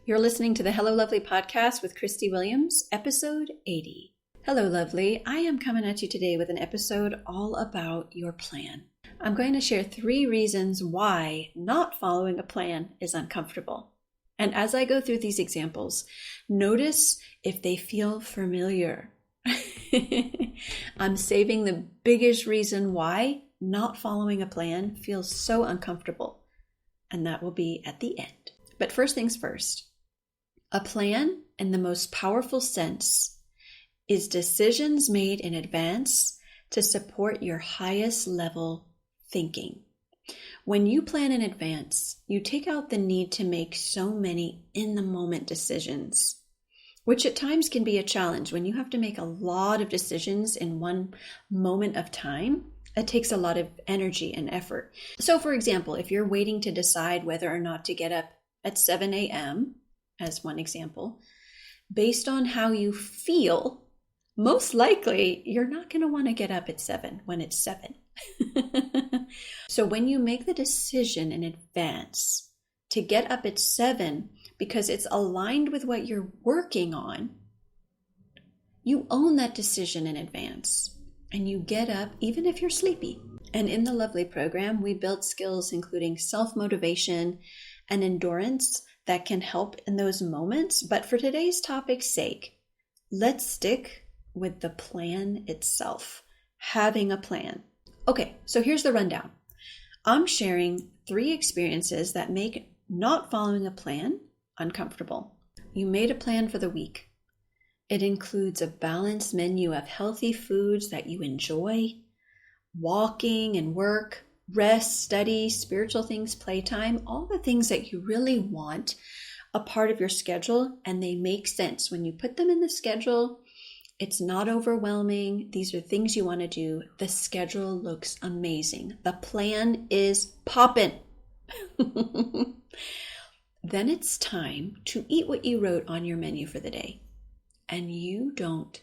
You're listening to the Hello Lovely podcast with Christie Williams, episode 80. Hello Lovely, I am coming at you today with an episode all about your plan. I'm going to share 3 reasons why not following a plan is uncomfortable. And as I go through these examples, notice if they feel familiar. I'm saving the biggest reason why not following a plan feels so uncomfortable. And that will be at the end. But first things first, a plan in the most powerful sense is decisions made in advance to support your highest level thinking. When you plan in advance, you take out the need to make so many in-the-moment decisions, which at times can be a challenge. When you have to make a lot of decisions in one moment of time, it takes a lot of energy and effort. So for example, if you're waiting to decide whether or not to get up at 7 a.m., as one example, based on how you feel, most likely you're not going to want to get up at 7 when it's 7. So when you make the decision in advance to get up at 7 because it's aligned with what you're working on, you own that decision in advance and you get up even if you're sleepy. And in the Lovely program, we build skills including self-motivation and endurance that can help in those moments. But for today's topic's sake, let's stick with the plan itself, having a plan. Okay, so here's the rundown. I'm sharing 3 experiences that make not following a plan uncomfortable. You made a plan for the week. It includes a balanced menu of healthy foods that you enjoy, walking and work, rest, study, spiritual things, playtime, all the things that you really want a part of your schedule, and they make sense. When you put them in the schedule, it's not overwhelming. These are things you want to do. The schedule looks amazing. The plan is poppin'. Then it's time to eat what you wrote on your menu for the day, and you don't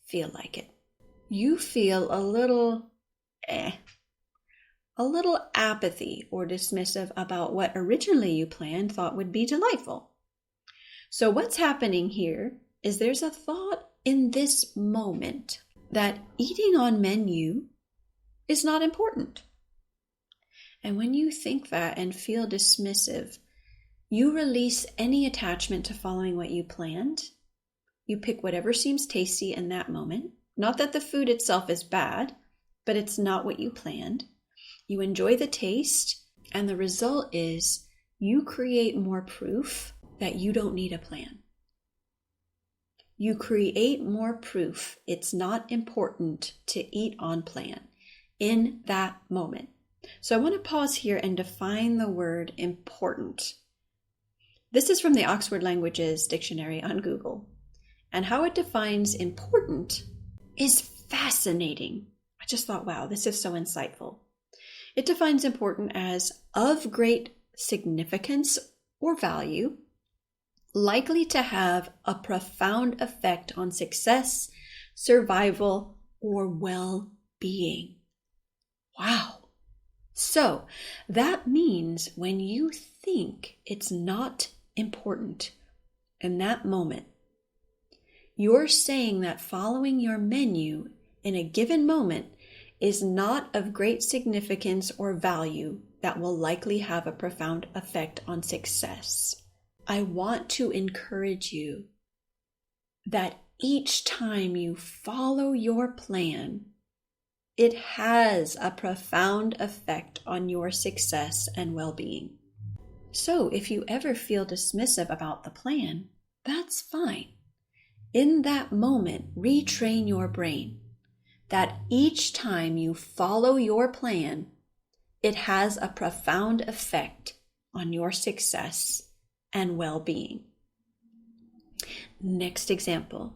feel like it. You feel a little apathy or dismissive about what originally you planned thought would be delightful. So what's happening here is there's a thought in this moment that eating on menu is not important. And when you think that and feel dismissive, you release any attachment to following what you planned. You pick whatever seems tasty in that moment. Not that the food itself is bad, but it's not what you planned. You enjoy the taste, and the result is you create more proof that you don't need a plan. You create more proof it's not important to eat on plan in that moment. So I want to pause here and define the word important. This is from the Oxford Languages Dictionary on Google. And how it defines important is fascinating. I just thought, wow, this is so insightful. It defines important as of great significance or value, likely to have a profound effect on success, survival, or well-being. Wow. So that means when you think it's not important in that moment, you're saying that following your menu in a given moment is not of great significance or value that will likely have a profound effect on success. I want to encourage you that each time you follow your plan, it has a profound effect on your success and well-being. So if you ever feel dismissive about the plan, that's fine. In that moment, retrain your brain that each time you follow your plan, it has a profound effect on your success and well-being. Next example.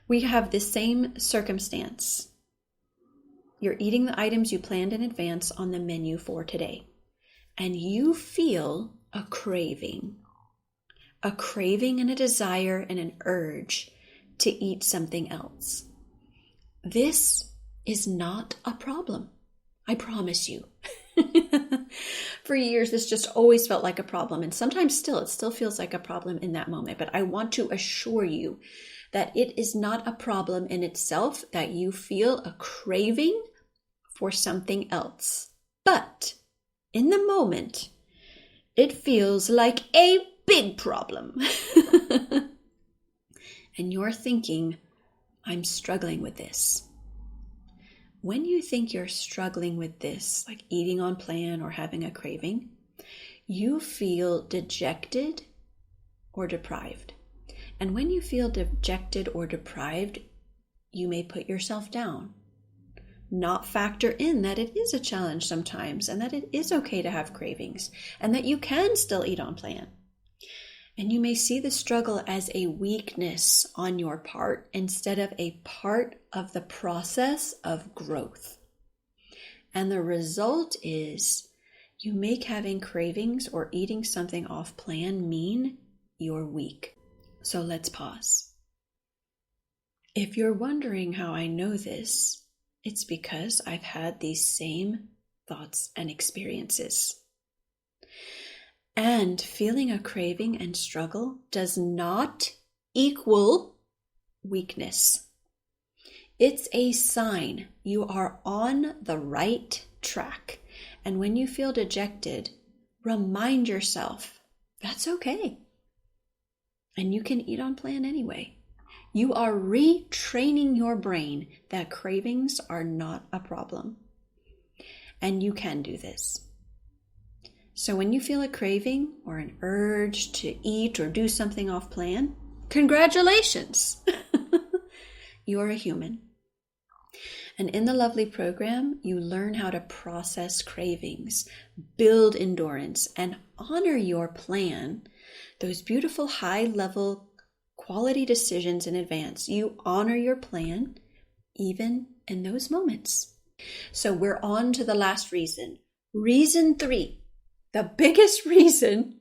We have the same circumstance. You're eating the items you planned in advance on the menu for today, and you feel a craving and a desire and an urge to eat something else. This is not a problem. I promise you. For years, this just always felt like a problem. And sometimes still, it still feels like a problem in that moment. But I want to assure you that it is not a problem in itself that you feel a craving for something else. But in the moment, it feels like a big problem. And you're thinking, I'm struggling with this. When you think you're struggling with this, like eating on plan or having a craving, you feel dejected or deprived. And when you feel dejected or deprived, you may put yourself down, not factor in that it is a challenge sometimes and that it is okay to have cravings and that you can still eat on plan. And you may see the struggle as a weakness on your part instead of a part of the process of growth. And the result is you make having cravings or eating something off plan mean you're weak. So let's pause. If you're wondering how I know this, it's because I've had these same thoughts and experiences. And feeling a craving and struggle does not equal weakness. It's a sign you are on the right track. And when you feel dejected, remind yourself that's okay. And you can eat on plan anyway. You are retraining your brain that cravings are not a problem. And you can do this. So when you feel a craving or an urge to eat or do something off plan, congratulations! You are a human. And in the Lovely program, you learn how to process cravings, build endurance, and honor your plan, those beautiful high-level quality decisions in advance. You honor your plan even in those moments. So we're on to the last reason. Reason 3. The biggest reason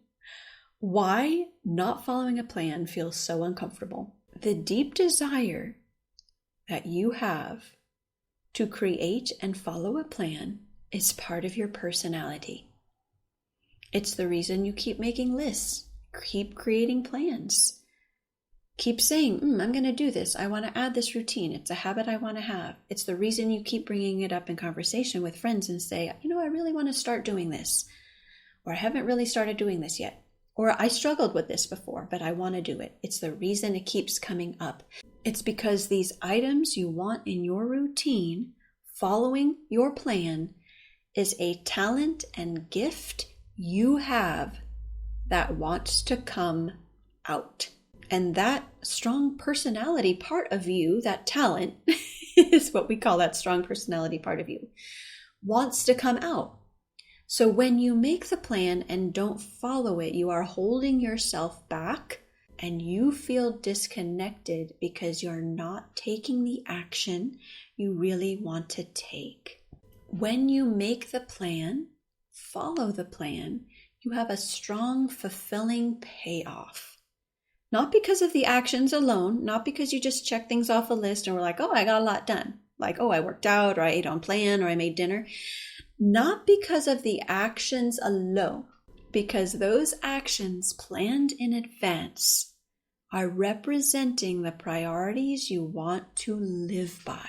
why not following a plan feels so uncomfortable. The deep desire that you have to create and follow a plan is part of your personality. It's the reason you keep making lists, keep creating plans, keep saying, I'm going to do this. I want to add this routine. It's a habit I want to have. It's the reason you keep bringing it up in conversation with friends and say, I really want to start doing this. Or I haven't really started doing this yet. Or I struggled with this before, but I want to do it. It's the reason it keeps coming up. It's because these items you want in your routine, following your plan, is a talent and gift you have that wants to come out. And that strong personality part of you, that talent, is what we call that strong personality part of you, wants to come out. So when you make the plan and don't follow it, you are holding yourself back and you feel disconnected because you're not taking the action you really want to take. When you make the plan, follow the plan, you have a strong, fulfilling payoff. Not because of the actions alone, not because you just check things off a list and we're like, I got a lot done. Like, I worked out, or I ate on plan, or I made dinner. Not because of the actions alone, because those actions planned in advance are representing the priorities you want to live by.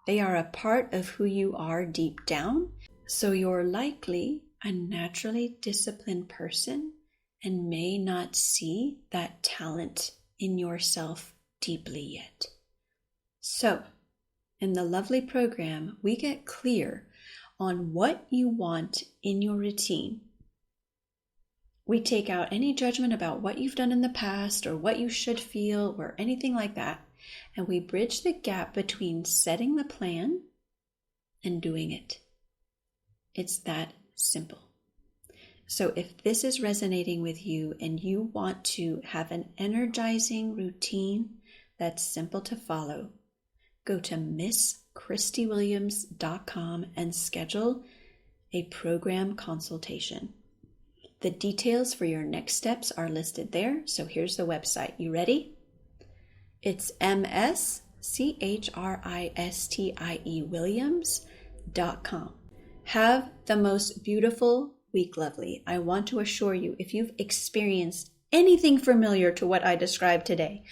They are a part of who you are deep down, so you're likely a naturally disciplined person and may not see that talent in yourself deeply yet. So, in the Lovely program, we get clear on what you want in your routine. We take out any judgment about what you've done in the past or what you should feel or anything like that, and we bridge the gap between setting the plan and doing it. It's that simple. So if this is resonating with you and you want to have an energizing routine that's simple to follow, go to MissChristieWilliams.com and schedule a program consultation. The details for your next steps are listed there, so here's the website. You ready? It's MissChristieWilliams.com. Have the most beautiful week, Lovely. I want to assure you, if you've experienced anything familiar to what I described today,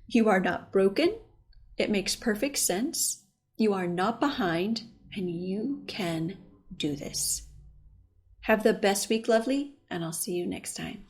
you are not broken. It makes perfect sense. You are not behind, and you can do this. Have the best week, Lovely, and I'll see you next time.